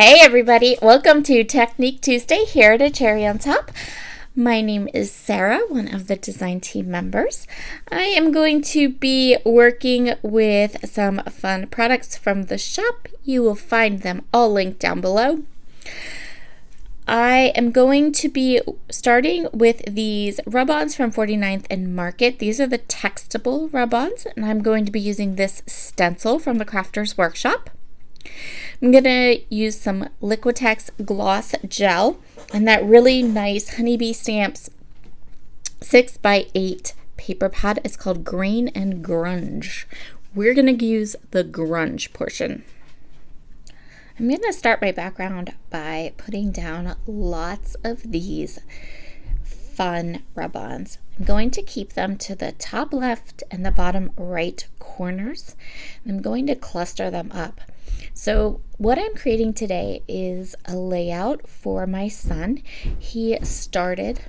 Hey everybody, welcome to Technique Tuesday here at A Cherry on Top. My name is Sarah, one of the design team members. I am going to be working with some fun products from the shop. You will find them all linked down below. I am going to be starting with these rub-ons from 49th and Market. These are the textable rub-ons, and I'm going to be using this stencil from the Crafter's Workshop. I'm going to use some Liquitex gloss gel and that really nice Honeybee Stamps 6x8 paper pad. It's called Grain and Grunge. We're going to use the grunge portion. I'm going to start my background by putting down lots of these fun rub-ons. I'm going to keep them to the top left and the bottom right corners. I'm going to cluster them up. So what I'm creating today is a layout for my son. He started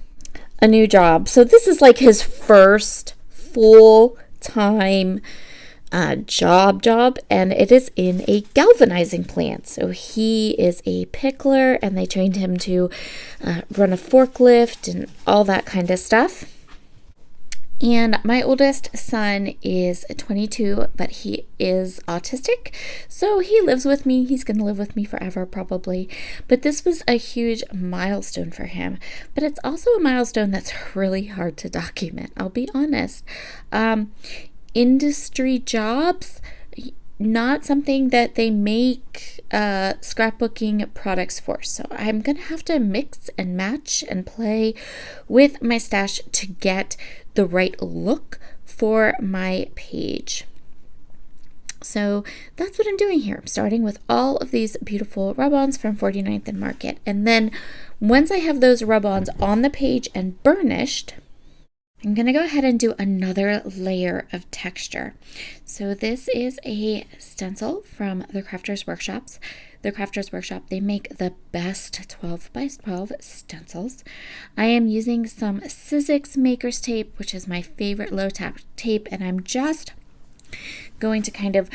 a new job. So this is like his first full-time job, and it is in a galvanizing plant. So he is a pickler, and they trained him to run a forklift and all that kind of stuff. And my oldest son is 22, but he is autistic, so he lives with me. He's going to live with me forever, probably. But this was a huge milestone for him. But it's also a milestone that's really hard to document, I'll be honest. Industry jobs, not something that they make scrapbooking products for. So I'm going to have to mix and match and play with my stash to get the right look for my page. So that's what I'm doing here. I'm starting with all of these beautiful rub-ons from 49th and Market. And then once I have those rub-ons on the page and burnished, I'm going to go ahead and do another layer of texture. So this is a stencil from the Crafter's Workshops. The Crafter's Workshop, they make the best 12x12 stencils. I am using some Sizzix Maker's Tape, which is my favorite low tap tape, and I'm just going to kind of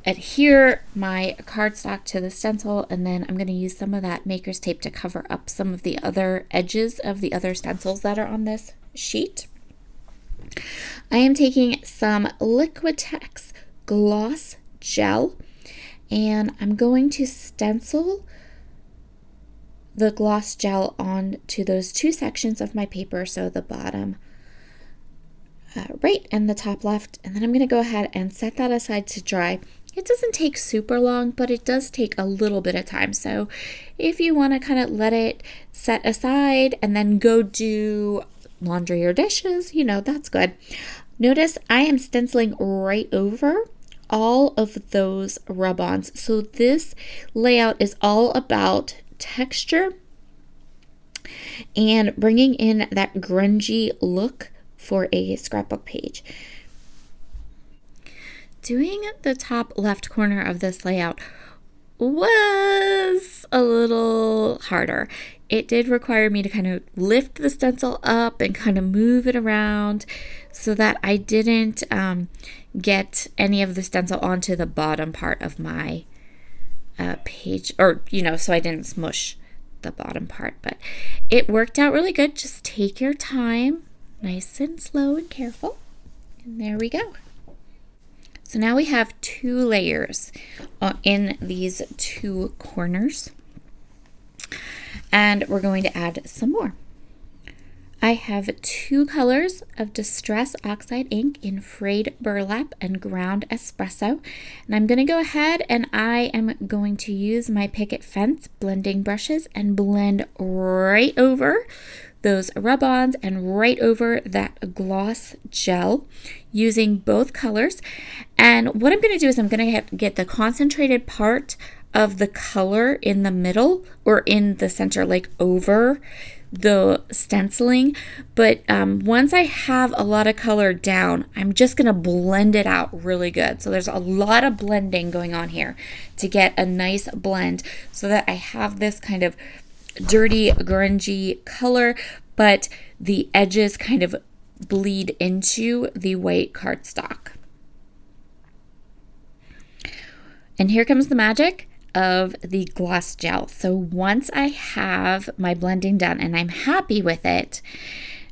adhere my cardstock to the stencil, and then I'm going to use some of that Maker's Tape to cover up some of the other edges of the other stencils that are on this sheet. I am taking some Liquitex gloss gel, and I'm going to stencil the gloss gel onto those two sections of my paper, so the bottom right and the top left, and then I'm going to go ahead and set that aside to dry. It doesn't take super long, but it does take a little bit of time. So if you want to kind of let it set aside and then go do laundry or dishes, that's good. Notice I am stenciling right over all of those rub-ons. So this layout is all about texture and bringing in that grungy look for a scrapbook page. Doing the top left corner of this layout was a little harder. It did require me to kind of lift the stencil up and kind of move it around so that I didn't get any of the stencil onto the bottom part of my page, or so I didn't smush the bottom part. But it worked out really good. Just take your time, nice and slow and careful. And there we go. So now we have two layers in these two corners, and we're going to add some more. I have two colors of Distress Oxide ink in frayed burlap and ground espresso, and I'm going to go ahead and I am going to use my Picket Fence blending brushes and blend right over those rub-ons and right over that gloss gel using both colors. And what I'm going to do is I'm going to get the concentrated part of the color in the middle or in the center, like over the stenciling. But once I have a lot of color down, I'm just going to blend it out really good. So there's a lot of blending going on here to get a nice blend so that I have this kind of dirty, grungy color, but the edges kind of bleed into the white cardstock. And here comes the magic. of the gloss gel. So once I have my blending done and I'm happy with it,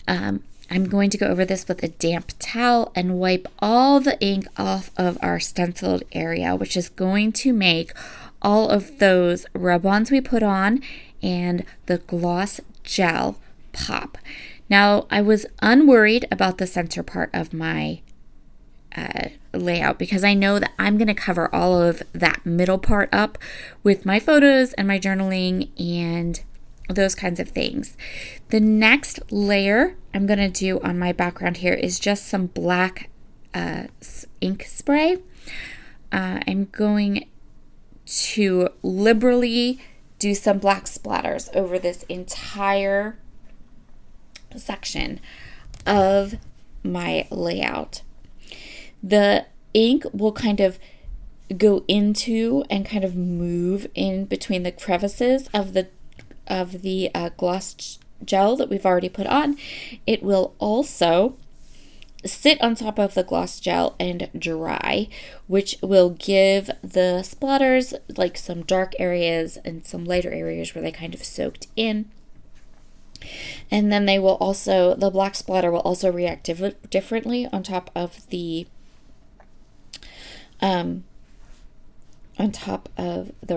I'm going to go over this with a damp towel and wipe all the ink off of our stenciled area, which is going to make all of those rub-ons we put on and the gloss gel pop. Now, I was unworried about the center part of my layout because I know that I'm going to cover all of that middle part up with my photos and my journaling and those kinds of things. The next layer I'm going to do on my background here is just some black ink spray. I'm going to liberally do some black splatters over this entire section of my layout. The ink will kind of go into and kind of move in between the crevices of the gloss gel that we've already put on. It will also sit on top of the gloss gel and dry, which will give the splatters like some dark areas and some lighter areas where they kind of soaked in. And then they will also, the black splatter will also react differently on top of the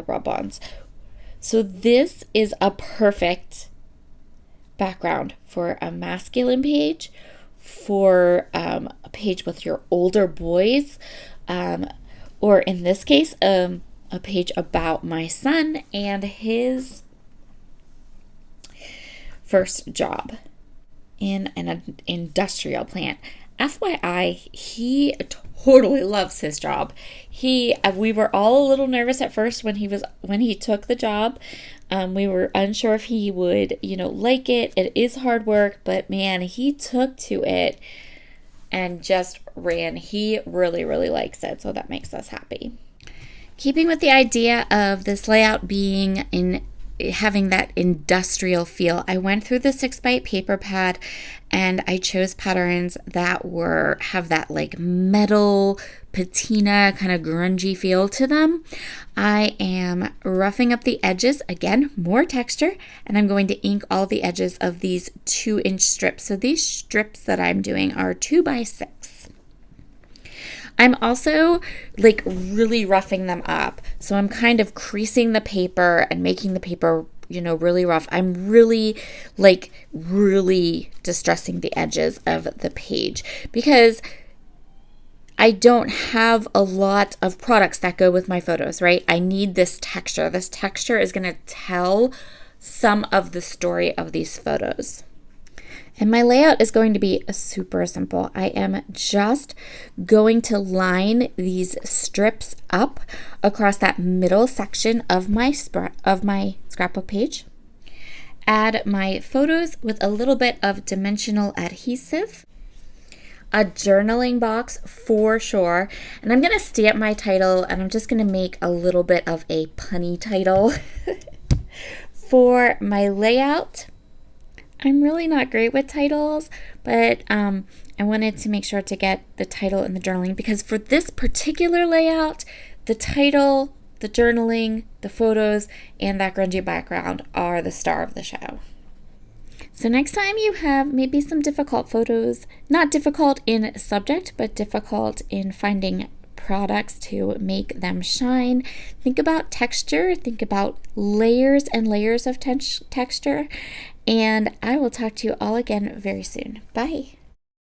rub-ons. So this is a perfect background for a masculine page, for a page with your older boys, or in this case, a page about my son and his first job in an industrial plant. FYI, he totally loves his job. We were all a little nervous at first when he took the job. We were unsure if he would, like it. It is hard work, but man, he took to it and just ran. He really, really likes it, so that makes us happy. Keeping with the idea of this layout having that industrial feel, I went through the 6x8 paper pad and I chose patterns that have that like metal patina kind of grungy feel to them. I am roughing up the edges, again, more texture, and I'm going to ink all the edges of these 2-inch strips. So these strips that I'm doing are 2x6. I'm also like really roughing them up. So I'm kind of creasing the paper and making the paper, really rough. I'm really distressing the edges of the page because I don't have a lot of products that go with my photos, right? I need this texture. This texture is going to tell some of the story of these photos. And my layout is going to be super simple. I am just going to line these strips up across that middle section of my scrapbook page. Add my photos with a little bit of dimensional adhesive. A journaling box for sure. And I'm going to stamp my title and I'm just going to make a little bit of a punny title. For my layout, I'm really not great with titles, but I wanted to make sure to get the title in the journaling because for this particular layout, the title, the journaling, the photos, and that grungy background are the star of the show. So next time you have maybe some difficult photos, not difficult in subject, but difficult in finding products to make them shine, think about texture, think about layers and layers of texture, and I will talk to you all again very soon. Bye.